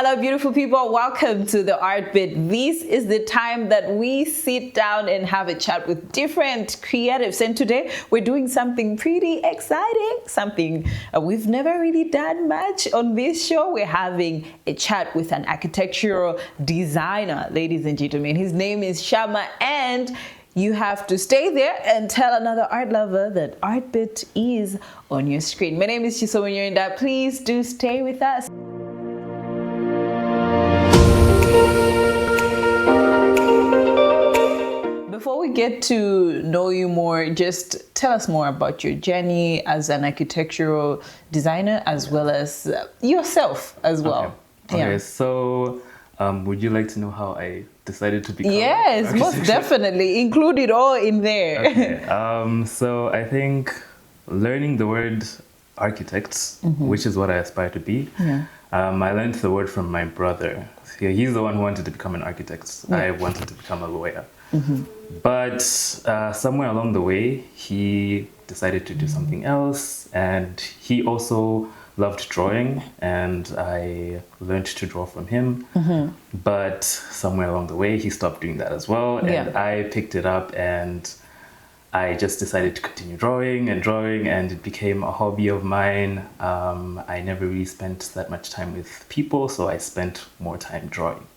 Hello, beautiful people. Welcome to the Art Bit. This is the time that we sit down and have a chat with different creatives. And today we're doing something pretty exciting, something we've never really done much on this show. We're having a chat with an architectural designer, ladies and gentlemen. His name is Shammah, and you have to stay there and tell another art lover that Art Bit is on your screen. My name is Chisomunyoinda. Please do stay with us. Before we get to know you more, just tell us more about your journey as an architectural designer, as well as yourself as well. Okay, so would you like to know how I decided to become? Yes, most definitely. Include it all in there. Okay. So I think learning the word architect, which is what I aspire to be, I learned the word from my brother. He's the one who wanted to become an architect. I wanted to become a lawyer. But somewhere along the way, he decided to do something else, and he also loved drawing, and I learned to draw from him. But somewhere along the way, he stopped doing that as well, and I picked it up, and I just decided to continue drawing, and it became a hobby of mine. I never really spent that much time with people, so I spent more time drawing.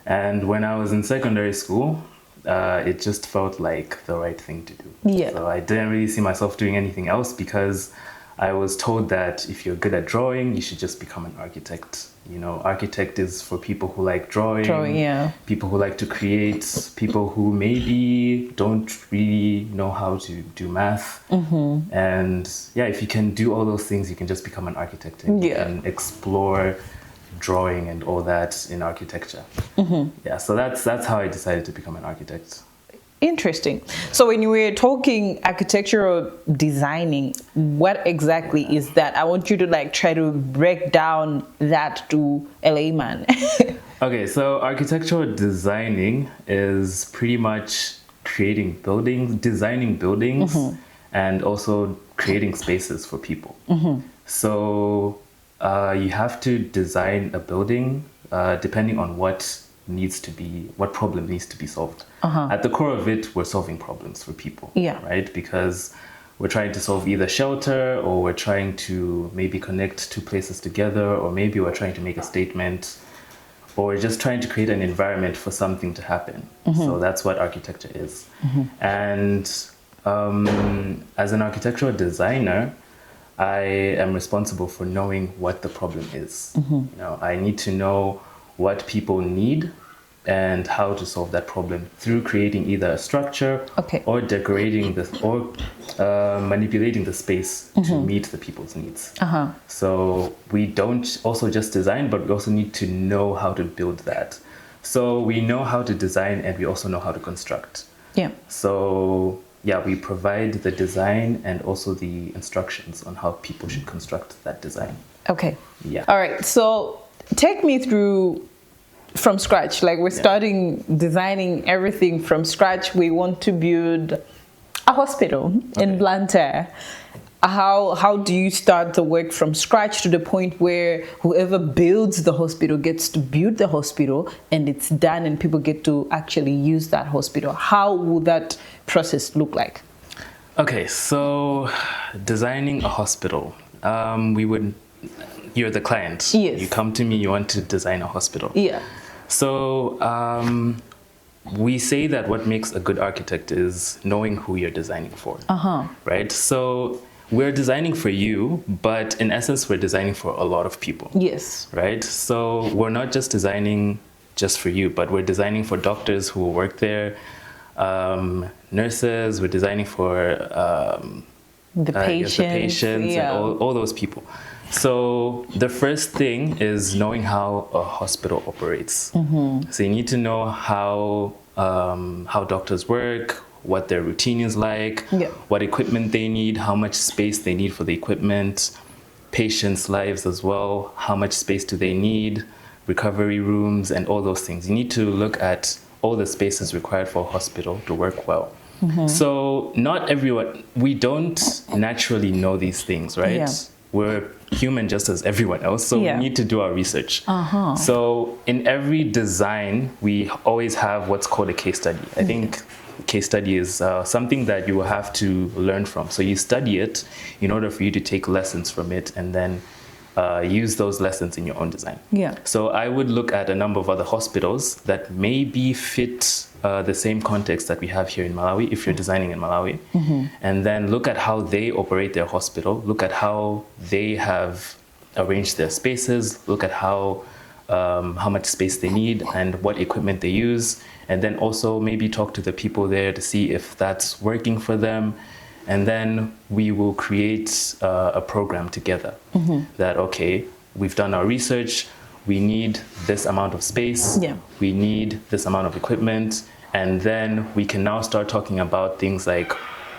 And when I was in secondary school, it just felt like the right thing to do. So I didn't really see myself doing anything else, because I was told that if you're good at drawing, you should just become an architect. You know, architect is for people who like drawing, people who like to create, people who maybe don't really know how to do math. And yeah, if you can do all those things, you can just become an architect, and you can explore drawing and all that in architecture. Yeah, so that's how I decided to become an architect. Interesting. So when you were talking architectural designing, what exactly is that? I want you to try to break down that to a layman. Okay, so architectural designing is pretty much creating buildings, designing buildings, and also creating spaces for people. So you have to design a building depending on what problem needs to be solved. At the core of it, we're solving problems for people, right? Because we're trying to solve either shelter, or we're trying to maybe connect two places together, or maybe we're trying to make a statement, or we're just trying to create an environment for something to happen. So that's what architecture is. And as an architectural designer, I am responsible for knowing what the problem is. You know, I need to know what people need and how to solve that problem through creating either a structure or decorating or manipulating the space to meet the people's needs. So we don't also just design, but we also need to know how to build that. So we know how to design, and we also know how to construct. So yeah, we provide the design and also the instructions on how people should construct that design. All right, so take me through from scratch. We're starting designing everything from scratch. We want to build a hospital in Blantyre. How do you start the work from scratch to the point where whoever builds the hospital gets to build the hospital and it's done and people get to actually use that hospital? How would that process look like? Okay, so designing a hospital, you're the client. You come to me, you want to design a hospital. So we say that what makes a good architect is knowing who you're designing for, right? So we're designing for you, but in essence, we're designing for a lot of people. Right? So we're not just designing just for you, but we're designing for doctors who will work there, nurses, we're designing for the patients and all those people. So the first thing is knowing how a hospital operates. So you need to know how doctors work, what their routine is like, what equipment they need, how much space they need for the equipment, patients' lives as well, how much space do they need, recovery rooms, and all those things. You need to look at all the spaces required for a hospital to work well. So not everyone, we don't naturally know these things, right? we're human just as everyone else, so we need to do our research. So in every design, we always have what's called a case study. I think case study is something that you will have to learn from. So you study it in order for you to take lessons from it and then use those lessons in your own design. So I would look at a number of other hospitals that maybe fit the same context that we have here in Malawi, if you're designing in Malawi, and then look at how they operate their hospital, look at how they have arranged their spaces, look at how much space they need and what equipment they use, and then also maybe talk to the people there to see if that's working for them. And then we will create a program together that, okay, we've done our research, we need this amount of space, we need this amount of equipment, and then we can now start talking about things like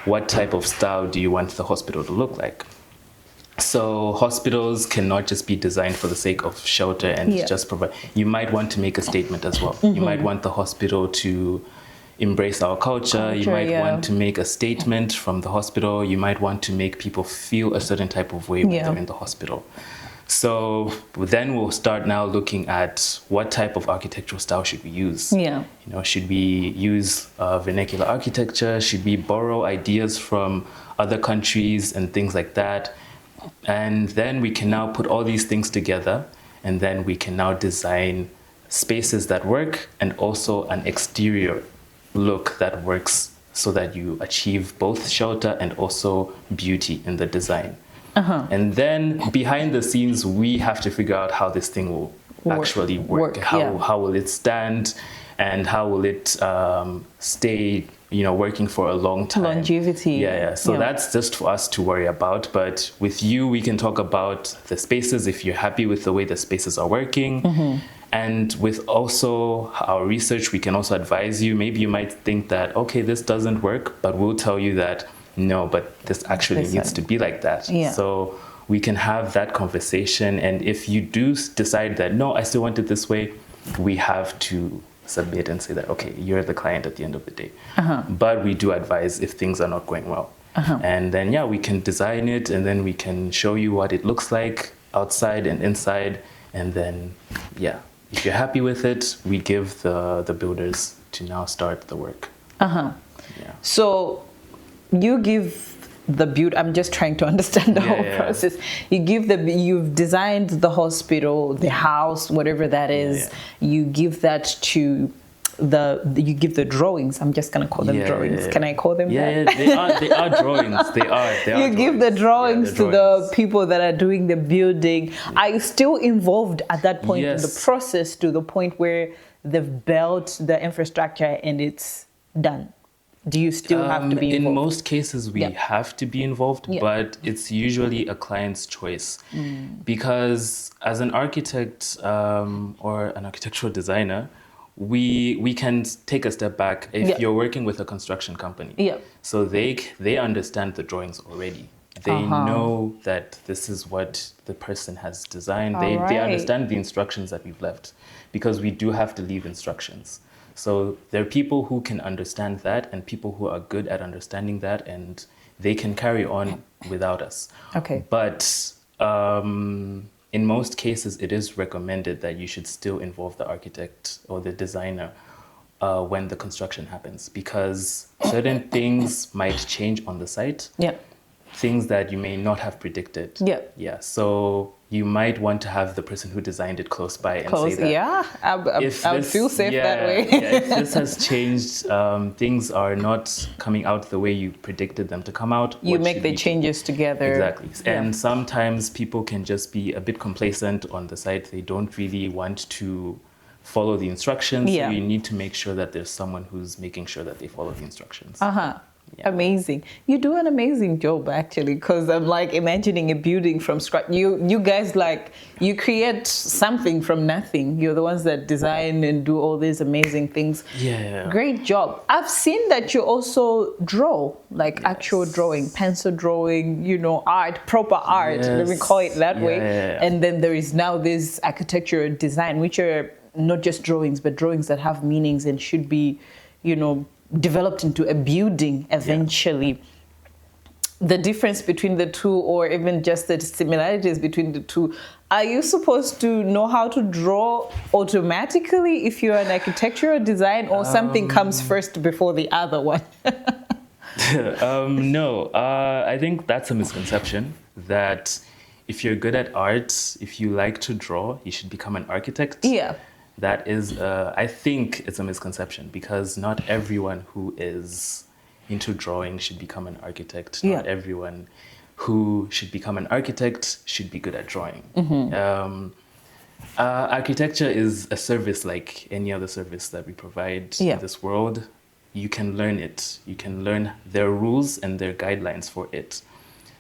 what type of style do you want the hospital to look like? So hospitals cannot just be designed for the sake of shelter and just provide. You might want to make a statement as well. You might want the hospital to embrace our culture. You might want to make a statement from the hospital. You might want to make people feel a certain type of way when they're in the hospital. So then we'll start now looking at what type of architectural style should we use. You know, should we use vernacular architecture? Should we borrow ideas from other countries and things like that? And then we can now put all these things together, and then we can now design spaces that work and also an exterior look that works so that you achieve both shelter and also beauty in the design. And then behind the scenes, we have to figure out how this thing will actually work. How will it stand, and how will it stay, you know, working for a long time. Longevity. So that's just for us to worry about. But with you, we can talk about the spaces if you're happy with the way the spaces are working. And with also our research, we can also advise you. Maybe you might think that, okay, this doesn't work, but we'll tell you that, no, but this actually needs to be like that. So we can have that conversation. And if you do decide that, no, I still want it this way, we have to submit and say that, okay, you're the client at the end of the day. But we do advise if things are not going well. And then, we can design it, and then we can show you what it looks like outside and inside. And then, if you're happy with it, we give the builders to now start the work. So you give the build. I'm just trying to understand the whole process. You've designed the hospital, the house, whatever that is. You give that to you give the drawings. I'm just gonna call them drawings. Can I call them that? They are drawings. They are. You give the drawings to the people that are doing the building. Are you still involved at that point in the process, to the point where they've built the infrastructure and it's done? Do you still have to be involved? In most cases, we have to be involved, but it's usually a client's choice. Because as an architect or an architectural designer, we can take a step back if you're working with a construction company. So they understand the drawings already. They know that this is what the person has designed. They understand the instructions that we've left, because we do have to leave instructions. So there are people who can understand that, and people who are good at understanding that, and they can carry on without us. But in most cases, it is recommended that you should still involve the architect or the designer when the construction happens, because certain things might change on the site. Things that you may not have predicted. So you might want to have the person who designed it close by and say that. I would feel safe that way. If this has changed, things are not coming out the way you predicted them to come out. You make the changes together. Exactly. And sometimes people can just be a bit complacent on the site. They don't really want to follow the instructions. So you need to make sure that there's someone who's making sure that they follow the instructions. Amazing. You do an amazing job, actually, because I'm like imagining a building from scratch. You guys, like, you create something from nothing. You're the ones that design and do all these amazing things. Great job. I've seen that you also draw, like actual drawing, pencil drawing, you know, art, proper art, let me call it that way. And then there is now this architecture design, which are not just drawings, but drawings that have meanings and should be, you know, developed into a building eventually. the difference between the two, or even just the similarities between the two, are you supposed to know how to draw automatically if you're an architectural design, or something comes first before the other one? No, I think that's a misconception that if you're good at art, if you like to draw, you should become an architect. Yeah. That is, I think it's a misconception, because not everyone who is into drawing should become an architect. Yeah. Not everyone who should become an architect should be good at drawing. Architecture is a service like any other service that we provide in this world. You can learn it. You can learn their rules and their guidelines for it.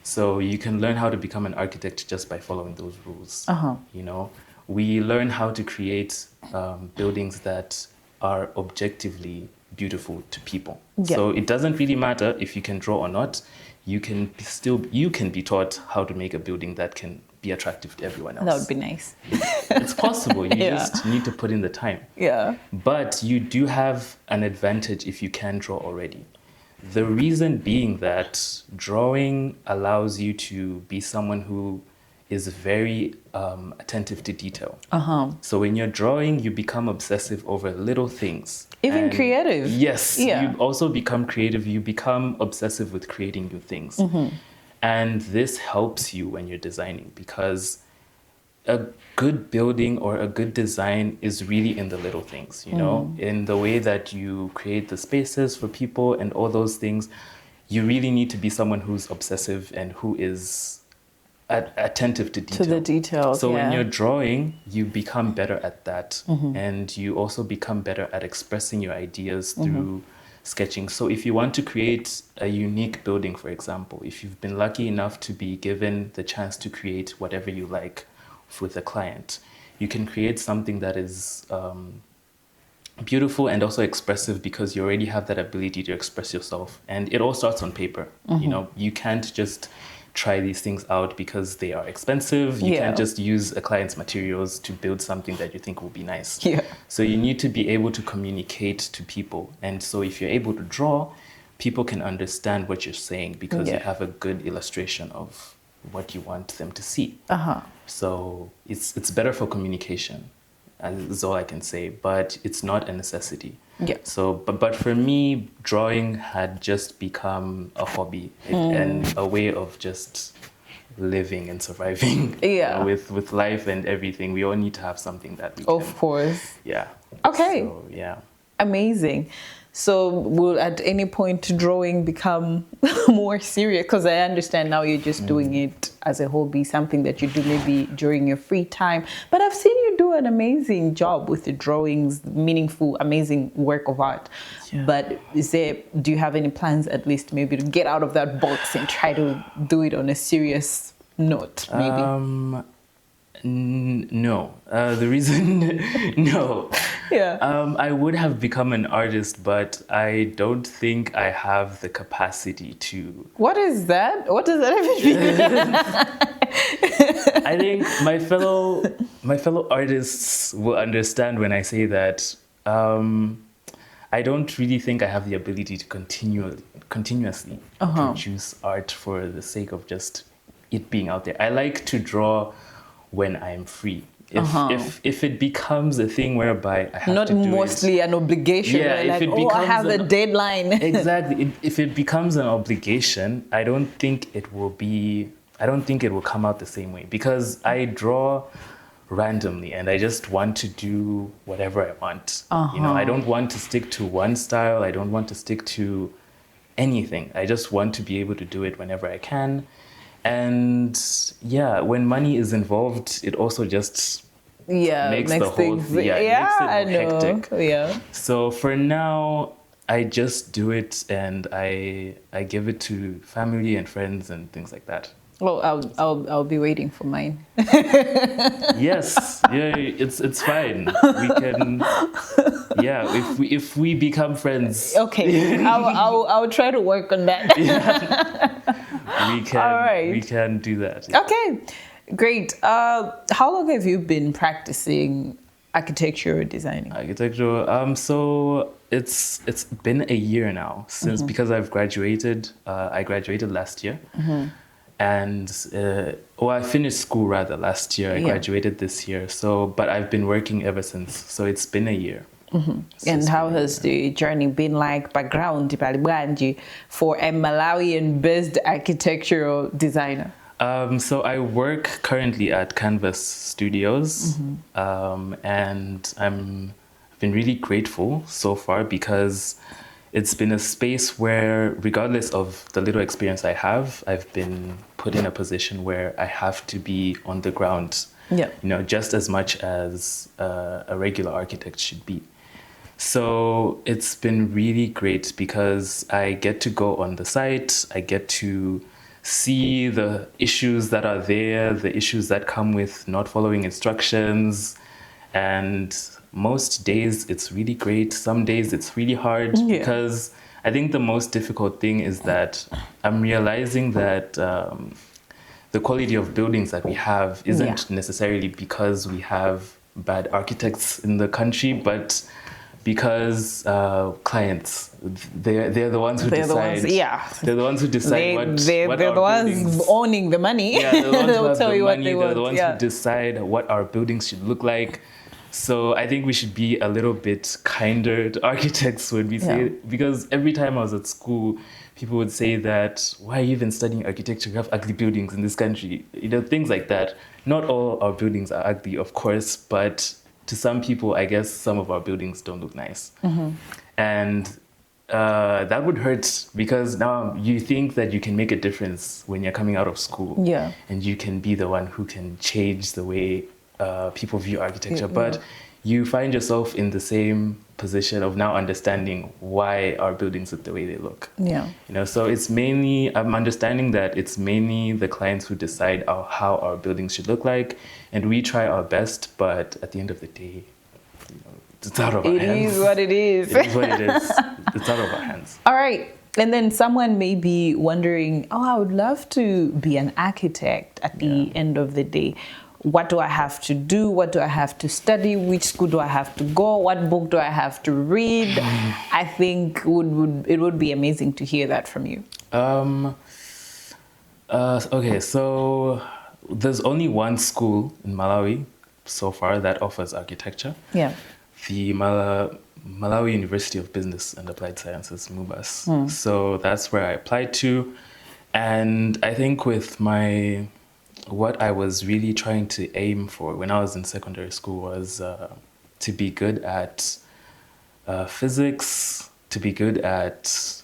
So you can learn how to become an architect just by following those rules. You know, we learn how to create buildings that are objectively beautiful to people. So it doesn't really matter if you can draw or not. You can be taught how to make a building that can be attractive to everyone else. That would be nice. It's possible. You just need to put in the time. Yeah. But you do have an advantage if you can draw already. The reason being that drawing allows you to be someone who is very attentive to detail. So when you're drawing, you become obsessive over little things. Even creative. Yes. You also become creative. You become obsessive with creating new things. And this helps you when you're designing, because a good building or a good design is really in the little things, you know, in the way that you create the spaces for people and all those things. You really need to be someone who's obsessive and who is attentive to detail. To the details. So when you're drawing, you become better at that. And you also become better at expressing your ideas through sketching. So if you want to create a unique building, for example, if you've been lucky enough to be given the chance to create whatever you like with a client, you can create something that is beautiful and also expressive, because you already have that ability to express yourself. And it all starts on paper. You know, you can't just try these things out because they are expensive. You can't just use a client's materials to build something that you think will be nice. So you need to be able to communicate to people. And so if you're able to draw, people can understand what you're saying, because you have a good illustration of what you want them to see. So it's better for communication, is all I can say, but it's not a necessity. So, but for me, drawing had just become a hobby and a way of just living and surviving with life and everything. We all need to have something that we can. Of course. Yeah. Okay. So, yeah. Amazing. So will at any point drawing become more serious? Because I understand now you're just doing it as a hobby, something that you do maybe during your free time. But I've seen you do an amazing job with the drawings, meaningful, amazing work of art. But do you have any plans at least maybe to get out of that box and try to do it on a serious note, maybe? No. The reason, no. I would have become an artist, but I don't think I have the capacity to. What is that? What does that even mean? I think my fellow artists will understand when I say that. I don't really think I have the ability to continuously produce art for the sake of just it being out there. I like to draw when I'm free. If it becomes a thing whereby I have to do mostly an obligation. If it becomes I have a deadline. Exactly. If it becomes an obligation, I don't think it will come out the same way, because I draw randomly and I just want to do whatever I want. You know, I don't want to stick to one style. I don't want to stick to anything. I just want to be able to do it whenever I can. And when money is involved, it also just makes the whole thing hectic. So for now, I just do it and I give it to family and friends and things like that. Well, I'll be waiting for mine. Yes, it's fine. We can, if we become friends. Okay, I'll try to work on that. We can do that. Okay, great. How long have you been practicing architecture designing? Architecture. So it's been a year now since because I've graduated. I graduated last year, and I finished school rather last year. I graduated this year. So, but I've been working ever since. So it's been a year. And how has the journey been like? Background for a Malawian-based architectural designer. So I work currently at Canvas Studios, and I've been really grateful so far because it's been a space where, regardless of the little experience I have, I've been put in a position where I have to be on the ground, just as much as a regular architect should be. So it's been really great because I get to go on the site, I get to see the issues that are there, the issues that come with not following instructions. And most days it's really great. Some days it's really hard because I think the most difficult thing is that I'm realizing that the quality of buildings that we have isn't necessarily because we have bad architects in the country, but because clients, they're the ones who decide. They're the ones who decide they're the ones owning the money. Yeah, they're the ones who have tell the you money. What they they're want. the ones who decide what our buildings should look like. So I think we should be a little bit kinder to architects when we say it, because every time I was at school, people would say that, why are you even studying architecture? We have ugly buildings in this country. Things like that. Not all our buildings are ugly, of course, but to some people, I guess some of our buildings don't look nice. And that would hurt because now you think that you can make a difference when you're coming out of school. And you can be the one who can change the way people view architecture. But you find yourself in the same position of now understanding why our buildings look the way they look. So it's mainly, I'm understanding that it's mainly the clients who decide how our buildings should look like, and we try our best, but at the end of the day, it's out of our hands. It is what it is. It is what it is. It's out of our hands. All right. And then someone may be wondering, I would love to be an architect at the end of the day. What do I have to do? What do I have to study? Which school do I have to go? What book do I have to read? I think it would be amazing to hear that from you. Okay, so there's only one school in Malawi so far that offers architecture. The Malawi University of Business and Applied Sciences, MUBAS. So that's where I applied to. And I think with what I was really trying to aim for when I was in secondary school was to be good at physics, to be good at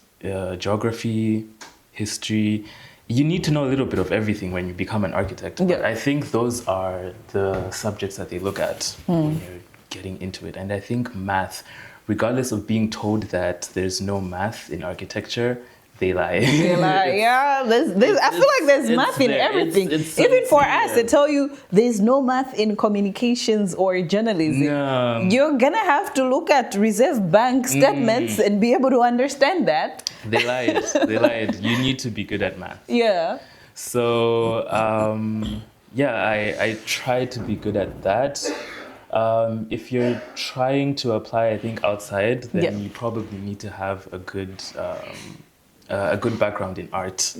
geography, history. You need to know a little bit of everything when you become an architect. But I think those are the subjects that they look at when you're getting into it. And I think math, regardless of being told that there's no math in architecture, they lie. I feel like there's math in everything. Even for us, they tell you there's no math in communications or journalism. No. You're gonna have to look at Reserve Bank statements and be able to understand that. They lied. They lied. You need to be good at math. So I tried to be good at that. If you're trying to apply, I think outside, then you probably need to have a good background in art.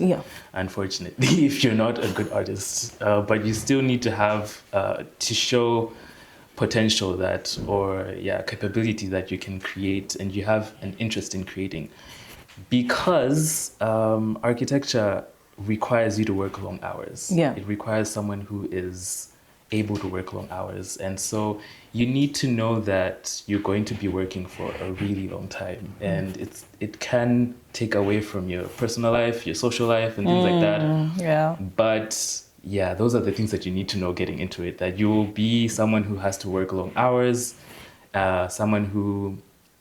Unfortunately, if you're not a good artist, but you still need to have to show potential capability that you can create, and you have an interest in creating, because architecture requires you to work long hours. It requires someone who is able to work long hours, and so you need to know that you're going to be working for a really long time, and it can take away from your personal life, your social life, and things like that. But those are the things that you need to know getting into it, that you will be someone who has to work long hours, someone who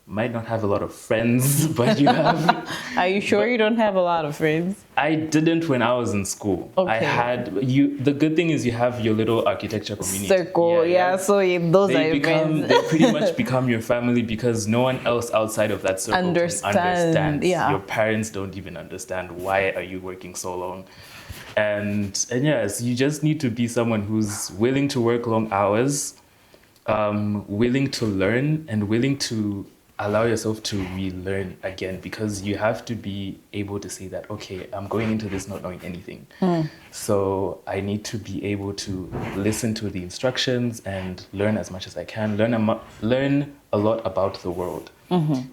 might not have a lot of friends, but you have. Are you sure you don't have a lot of friends? I didn't when I was in school. I had the good thing is you have your little architecture community. Circle, so those are your friends. They pretty much become your family, because no one else outside of that circle understands. Your parents don't even understand why are you working so long. And yes, you just need to be someone who's willing to work long hours, willing to learn, and willing to allow yourself to relearn again, because you have to be able to say that, okay, I'm going into this not knowing anything. So I need to be able to listen to the instructions and learn as much as I can, learn a lot about the world,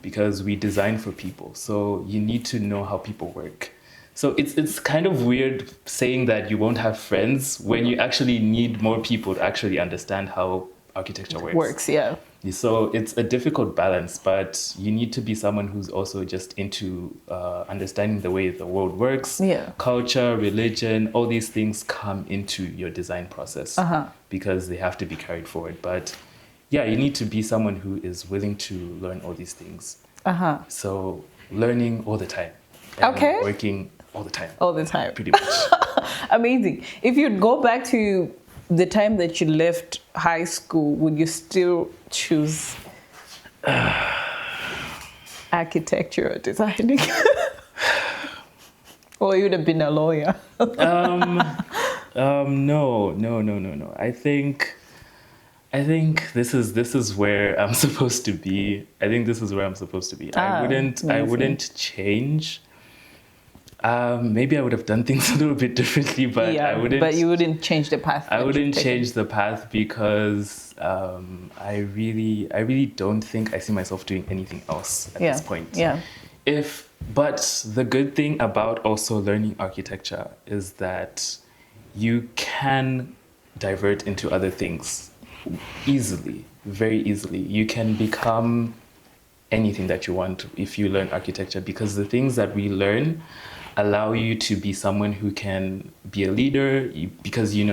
because we design for people. So you need to know how people work. So it's kind of weird saying that you won't have friends when you actually need more people to actually understand how architecture works. Yeah. So it's a difficult balance, but you need to be someone who's also just into understanding the way the world works. Yeah. Culture, religion, all these things come into your design process because they have to be carried forward. But yeah, you need to be someone who is willing to learn all these things. So learning all the time. And working all the time. All the time. Pretty much. Amazing. If you'd go back to the time that you left high school, would you still choose architecture or designing? Or you would have been a lawyer? No. I think this is where I'm supposed to be. I wouldn't change. Maybe I would have done things a little bit differently, but I wouldn't. But you wouldn't change the path. I wouldn't change the path because I really don't think I see myself doing anything else at this point. Yeah. But the good thing about also learning architecture is that you can divert into other things easily, very easily. You can become anything that you want if you learn architecture, because the things that we learn allow you to be someone who can be a leader, because you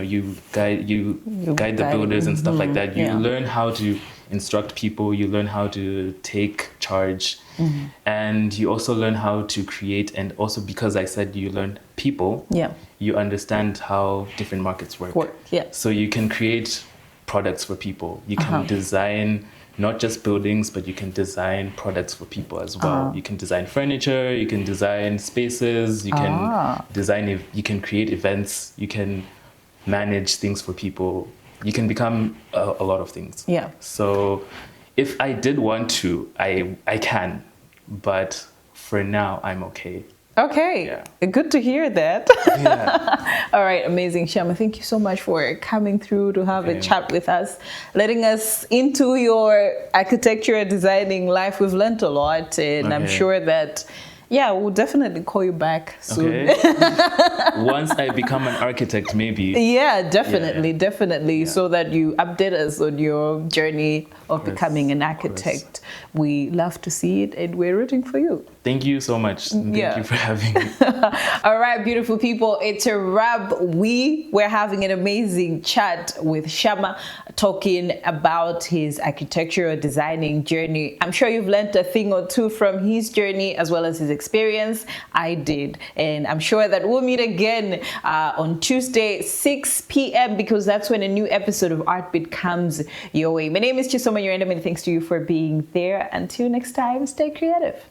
guide the builders and stuff like that. You learn how to instruct people, you learn how to take charge, and you also learn how to create. And also, because I said you learn people, you understand how different markets work. So you can create products for people. You can design not just buildings, but you can design products for people as well. You can design furniture, you can design spaces, you can create events, you can manage things for people. You can become a lot of things. Yeah. So if I did want to, I can, but for now I'm okay. Okay, good to hear that. All right, amazing. Shammah, thank you so much for coming through to have a chat with us, letting us into your architecture designing life. We've learned a lot, and I'm sure that we'll definitely call you back soon. Once I become an architect, maybe. Yeah, definitely. So that you update us on your journey of becoming an architect. We love to see it, and we're rooting for you. Thank you so much. Thank you for having me. All right, beautiful people, it's a wrap. We're having an amazing chat with Shammah, talking about his architectural designing journey. I'm sure you've learned a thing or two from his journey as well as his experience. I did, and I'm sure that we'll meet again on Tuesday, 6 p.m. because that's when a new episode of Artbeat comes your way. My name is Chisomo Yorenda. Many thanks to you for being there. Until next time, stay creative.